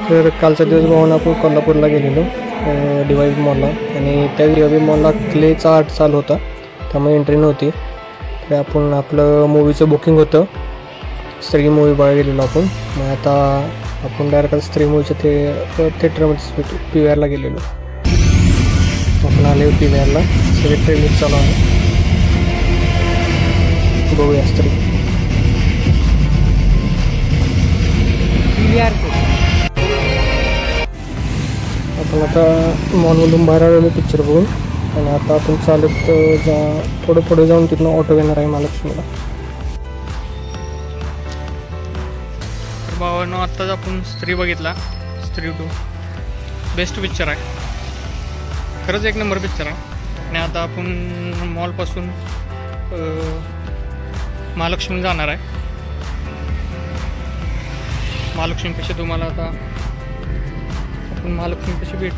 तर कालचा दिवस भावानं आपण कोल्हापूरला गेलेलो डिवाइस मॉलला, आणि त्या डिवाइस मॉलला क्लेचा आर्ट चालू होता, त्यामुळे एंट्री नव्हती. तर आपण आपलं मूवीचं बुकिंग होतं, स्त्री मूवी बघायला गेलेलो आपण. मग आता आपण डायरेक्ट स्त्री मूवीच्या थिएटरमध्ये PVRला गेलेलो. आपण आले PVRला, सगळे ट्रेलर चालू आहे, बघूया स्त्री. आपण आता मॉलमधून बाहेर आलेलो पिक्चर बघून, आणि आता आपण चालत थोडं पुढे जाऊन तिथून ऑटो येणार आहे महालक्ष्मीला. भावानं आत्ताच आपण स्त्री बघितला, स्त्री 2 बेस्ट पिक्चर आहे, खरंच एक नंबर पिक्चर आहे. आणि आता आपण मॉलपासून महालक्ष्मी जाणार आहे. महालक्ष्मीपेक्षा तुम्हाला आता आपण महालक्ष्मीपेक्षा भेट.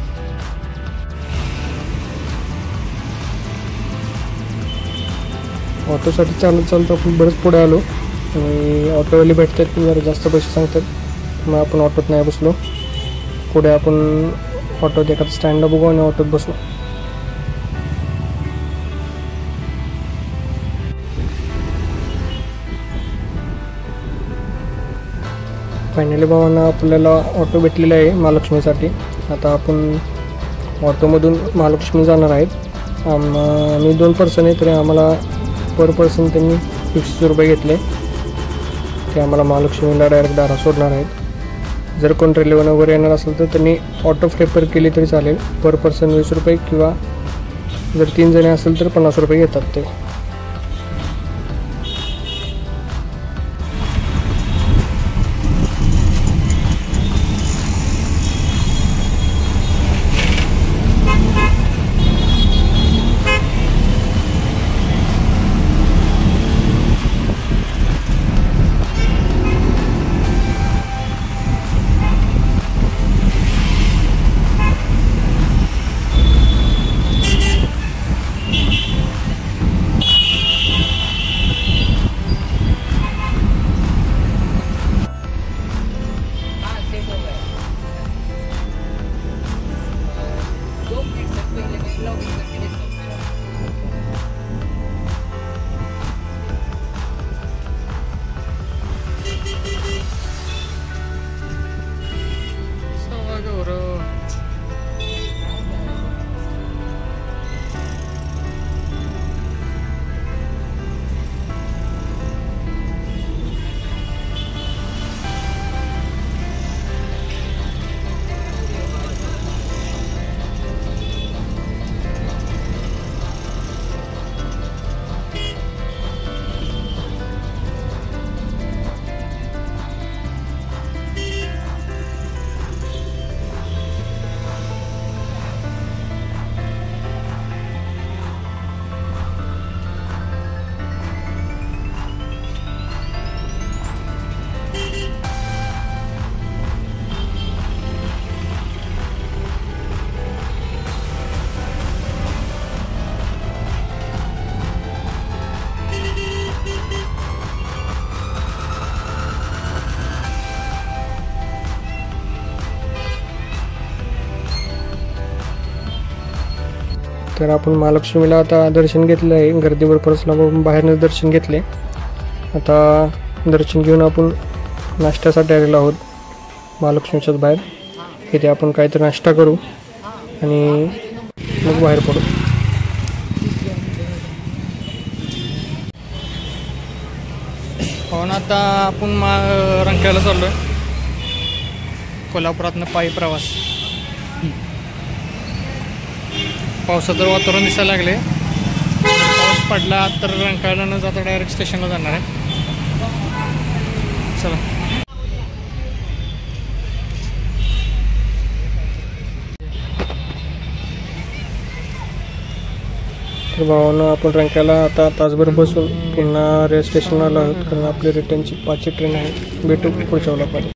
ऑटोसाठी चालत आपण बरेच पुढे आलो, आणि ऑटोवाले भेटतात की जरा जास्त पैसे सांगतात, मग आपण ऑटोत नाही बसलो. पुढे आपण ऑटोत एखादं स्टँडला बघू आणि ऑटोत बसू. फायनली भावांना आपल्याला ऑटो भेटलेला आहे महालक्ष्मीसाठी. आता आपण ऑटोमधून महालक्ष्मी जाणार आहेत. आम्ही 2 पर्सन आहे, तरी आम्हाला पर पर्सन त्यांनी 150 रुपये घेतले. ते आम्हाला महालक्ष्मीला डायरेक्ट दारा सोडणार आहेत. जर कोण रेल्वेनं वगैरे येणार असेल तर त्यांनी ऑटो प्रेफर केली तरी चालेल. पर पर्सन 20 रुपये, किंवा जर 3 जणे असेल तर 50 रुपये घेतात ते. तर आपण महालक्ष्मीला आता दर्शन घेतलं आहे. गर्दी भरपूर असल्यामुळे बाहेरनंच दर्शन घेतले. आता दर्शन घेऊन आपण नाश्त्यासाठी आलेलो आहोत महालक्ष्मीच्याच बाहेर. इथे आपण काहीतरी नाश्ता करू आणि मग बाहेर पडू. हो ना, आता आपण रंकाळ्याला चाललो आहे. कोल्हापुरातनं पायी प्रवास. पावसाचं वातावरण दिसायला लागले. पाऊस पडला तर रंकाळ्याला न जाता डायरेक्ट स्टेशनला जाणार आहे. चला. तर भावानं आपण रंकाळ्याला आता तासभर बसून पुन्हा रेल्वे स्टेशनला आलो आहोत, कारण आपली रिटर्नची 5ची ट्रेन आहे. भेटू पुढच्या वेळेला.